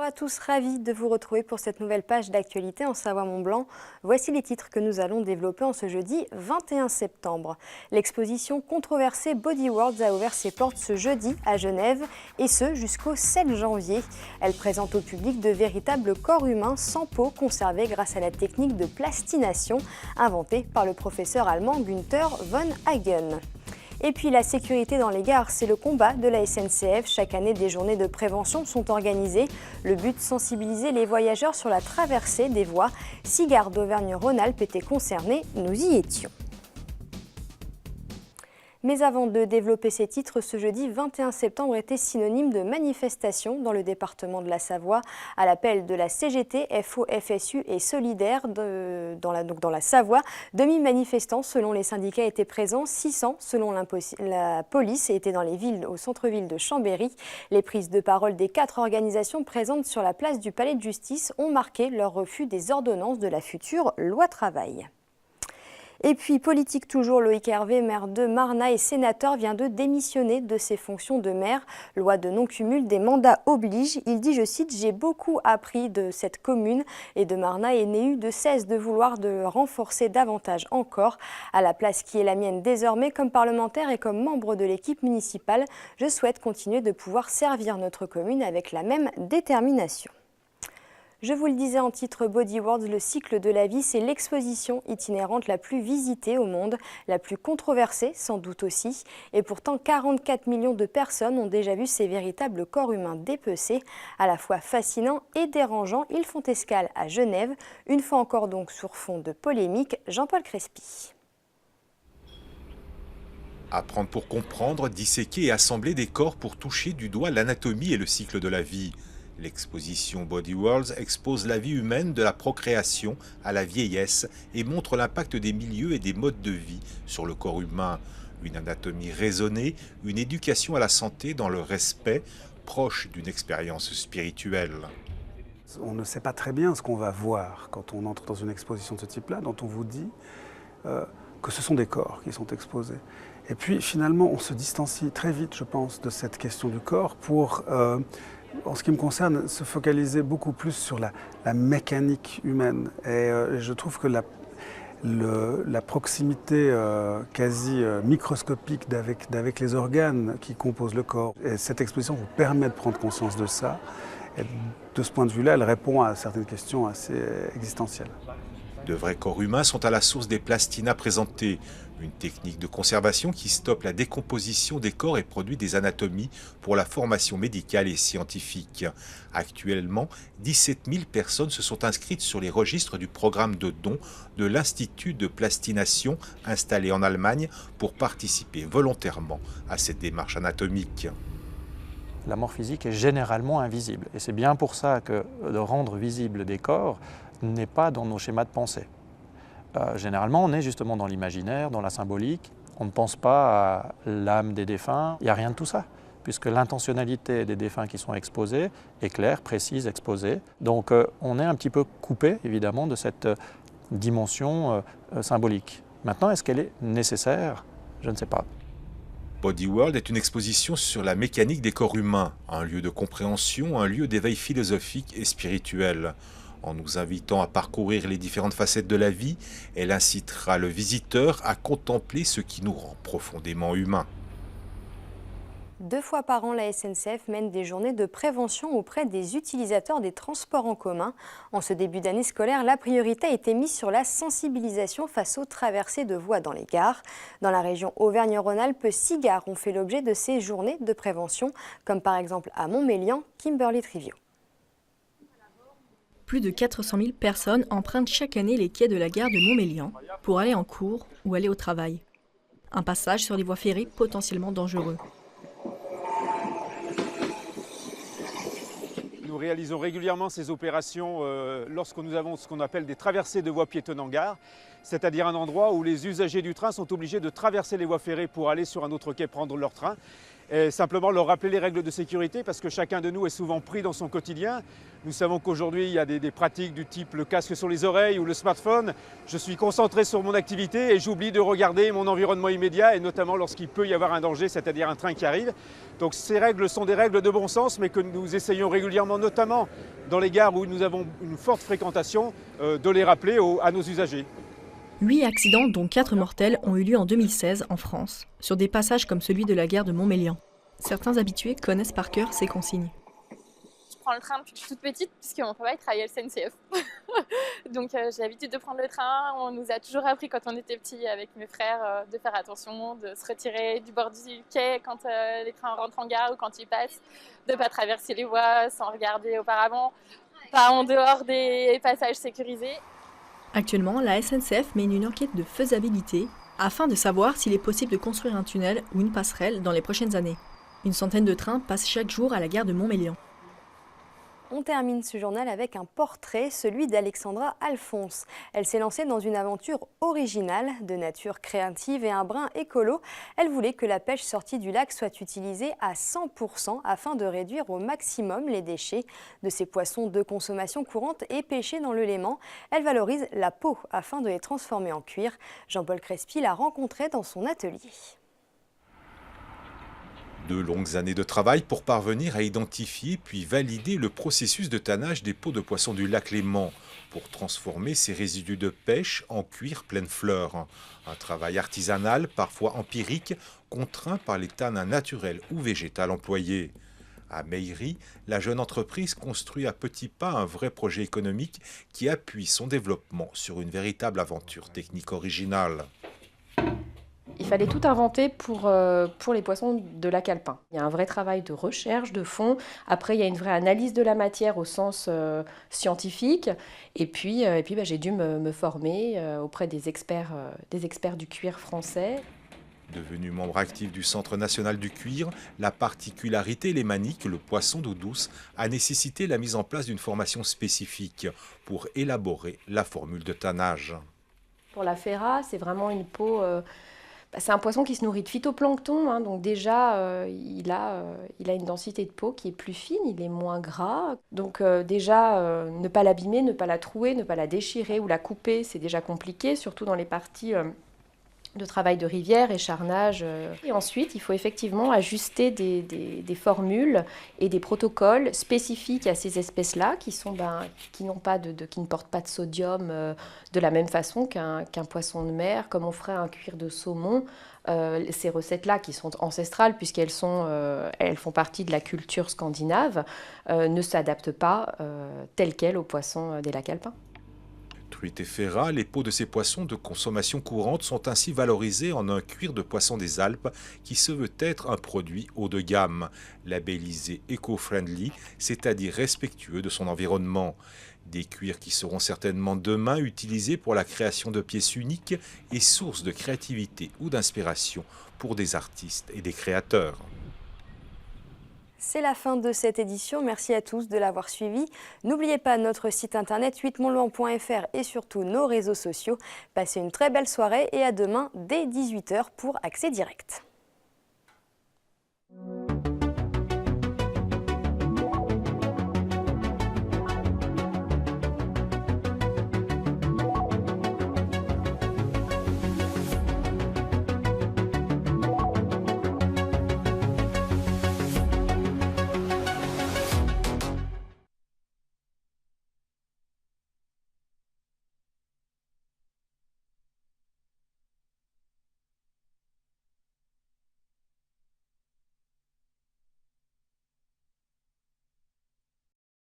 à tous, ravis de vous retrouver pour cette nouvelle page d'actualité en Savoie-Mont-Blanc. Voici les titres que nous allons développer en ce jeudi 21 septembre. L'exposition controversée Body Worlds a ouvert ses portes ce jeudi à Genève et ce jusqu'au 7 janvier. Elle présente au public de véritables corps humains sans peau conservés grâce à la technique de plastination inventée par le professeur allemand Günther von Hagen. Et puis la sécurité dans les gares, c'est le combat de la SNCF. Chaque année, des journées de prévention sont organisées. Le but, sensibiliser les voyageurs sur la traversée des voies. 6 gares d'Auvergne-Rhône-Alpes étaient concernées, nous y étions. Mais avant de développer ces titres, ce jeudi 21 septembre était synonyme de manifestation dans le département de la Savoie à l'appel de la CGT, FO, FSU et Solidaire dans la Savoie. 2000 manifestants selon les syndicats étaient présents, 600 selon la police et étaient dans les villes au centre-ville de Chambéry. Les prises de parole des 4 organisations présentes sur la place du Palais de Justice ont marqué leur refus des ordonnances de la future loi travail. Et puis, politique toujours, Loïc Hervé, maire de Marnat et sénateur, vient de démissionner de ses fonctions de maire. Loi de non-cumul des mandats oblige. Il dit, je cite, « J'ai beaucoup appris de cette commune et de Marnat et n'ai eu de cesse de vouloir de renforcer davantage encore. À la place qui est la mienne désormais comme parlementaire et comme membre de l'équipe municipale, je souhaite continuer de pouvoir servir notre commune avec la même détermination. » Je vous le disais en titre, Body Worlds, le cycle de la vie, c'est l'exposition itinérante la plus visitée au monde, la plus controversée sans doute aussi. Et pourtant, 44 millions de personnes ont déjà vu ces véritables corps humains dépecés. À la fois fascinants et dérangeants, ils font escale à Genève. Une fois encore donc sur fond de polémique, Jean-Paul Crespi. Apprendre pour comprendre, disséquer et assembler des corps pour toucher du doigt l'anatomie et le cycle de la vie. L'exposition Body Worlds expose la vie humaine de la procréation à la vieillesse et montre l'impact des milieux et des modes de vie sur le corps humain. Une anatomie raisonnée, une éducation à la santé dans le respect, proche d'une expérience spirituelle. On ne sait pas très bien ce qu'on va voir quand on entre dans une exposition de ce type-là, dont on vous dit que ce sont des corps qui sont exposés. Et puis finalement, on se distancie très vite, je pense, de cette question du corps pour... en ce qui me concerne, se focaliser beaucoup plus sur la mécanique humaine. Et je trouve que la proximité quasi microscopique d'avec les organes qui composent le corps, et cette exposition vous permet de prendre conscience de ça. Et de ce point de vue-là, elle répond à certaines questions assez existentielles. De vrais corps humains sont à la source des plastinas présentées. Une technique de conservation qui stoppe la décomposition des corps et produit des anatomies pour la formation médicale et scientifique. Actuellement, 17 000 personnes se sont inscrites sur les registres du programme de dons de l'Institut de plastination installé en Allemagne pour participer volontairement à cette démarche anatomique. La mort physique est généralement invisible et c'est bien pour ça que de rendre visible des corps n'est pas dans nos schémas de pensée. Généralement, on est justement dans l'imaginaire, dans la symbolique. On ne pense pas à l'âme des défunts. Il n'y a rien de tout ça, puisque l'intentionnalité des défunts qui sont exposés est claire, précise, exposée. Donc on est un petit peu coupé, évidemment, de cette dimension symbolique. Maintenant, est-ce qu'elle est nécessaire? Je ne sais pas. Body World est une exposition sur la mécanique des corps humains, un lieu de compréhension, un lieu d'éveil philosophique et spirituel. En nous invitant à parcourir les différentes facettes de la vie, elle incitera le visiteur à contempler ce qui nous rend profondément humains. 2 fois par an, la SNCF mène des journées de prévention auprès des utilisateurs des transports en commun. En ce début d'année scolaire, la priorité a été mise sur la sensibilisation face aux traversées de voies dans les gares. Dans la région Auvergne-Rhône-Alpes, 6 gares ont fait l'objet de ces journées de prévention, comme par exemple à Montmélian, Kimberly Trivio. Plus de 400 000 personnes empruntent chaque année les quais de la gare de Montmélian pour aller en cours ou aller au travail. Un passage sur les voies ferrées potentiellement dangereux. Nous réalisons régulièrement ces opérations lorsque nous avons ce qu'on appelle des traversées de voies piétonnes en gare, c'est-à-dire un endroit où les usagers du train sont obligés de traverser les voies ferrées pour aller sur un autre quai prendre leur train. et simplement leur rappeler les règles de sécurité parce que chacun de nous est souvent pris dans son quotidien. Nous savons qu'aujourd'hui, il y a des pratiques du type le casque sur les oreilles ou le smartphone. Je suis concentré sur mon activité et j'oublie de regarder mon environnement immédiat et notamment lorsqu'il peut y avoir un danger, c'est-à-dire un train qui arrive. Donc ces règles sont des règles de bon sens mais que nous essayons régulièrement, notamment dans les gares où nous avons une forte fréquentation, de les rappeler à nos usagers. 8 accidents, dont 4 mortels, ont eu lieu en 2016 en France, sur des passages comme celui de la gare de Montmélian. Certains habitués connaissent par cœur ces consignes. Je prends le train depuis que je suis toute petite, puisque mon papa travaille à la SNCF. Donc j'ai l'habitude de prendre le train. On nous a toujours appris quand on était petits avec mes frères de faire attention, de se retirer du bord du quai quand les trains rentrent en gare ou quand ils passent, de ne pas traverser les voies sans regarder auparavant, pas en dehors des passages sécurisés. Actuellement, la SNCF mène une enquête de faisabilité afin de savoir s'il est possible de construire un tunnel ou une passerelle dans les prochaines années. Une centaine de trains passent chaque jour à la gare de Montmélian. On termine ce journal avec un portrait, celui d'Alexandra Alphonse. Elle s'est lancée dans une aventure originale, de nature créative et un brin écolo. Elle voulait que la pêche sortie du lac soit utilisée à 100% afin de réduire au maximum les déchets de ces poissons de consommation courante et pêchés dans le Léman. Elle valorise la peau afin de les transformer en cuir. Jean-Paul Crespi l'a rencontrée dans son atelier. 2 longues années de travail pour parvenir à identifier puis valider le processus de tannage des peaux de poissons du lac Léman pour transformer ces résidus de pêche en cuir pleine fleur. Un travail artisanal, parfois empirique, contraint par les tanins naturels ou végétales employés. À Meillery, la jeune entreprise construit à petits pas un vrai projet économique qui appuie son développement sur une véritable aventure technique originale. Il fallait tout inventer pour les poissons de lac alpin. Il y a un vrai travail de recherche, de fond. Après, il y a une vraie analyse de la matière au sens scientifique. Et puis j'ai dû me former auprès des experts du cuir français. Devenu membre actif du Centre national du cuir, la particularité lémanique, le poisson d'eau douce, a nécessité la mise en place d'une formation spécifique pour élaborer la formule de tannage. Pour la ferra, c'est vraiment une peau... c'est un poisson qui se nourrit de phytoplancton, hein, donc déjà il a une densité de peau qui est plus fine, il est moins gras. Donc ne pas l'abîmer, ne pas la trouer, ne pas la déchirer ou la couper, c'est déjà compliqué, surtout dans les parties de travail de rivière, écharnage. Et ensuite, il faut effectivement ajuster des formules et des protocoles spécifiques à ces espèces-là qui ne portent pas de sodium de la même façon qu'un poisson de mer, comme on ferait un cuir de saumon. Ces recettes-là, qui sont ancestrales puisqu'elles elles font partie de la culture scandinave, ne s'adaptent pas telles quelles aux poissons des lacs alpins. Truite et ferra, les peaux de ces poissons de consommation courante sont ainsi valorisées en un cuir de poisson des Alpes qui se veut être un produit haut de gamme, labellisé éco-friendly, c'est-à-dire respectueux de son environnement. Des cuirs qui seront certainement demain utilisés pour la création de pièces uniques et source de créativité ou d'inspiration pour des artistes et des créateurs. C'est la fin de cette édition. Merci à tous de l'avoir suivi. N'oubliez pas notre site internet 8montlouan.fr et surtout nos réseaux sociaux. Passez une très belle soirée et à demain dès 18h pour Accès Direct.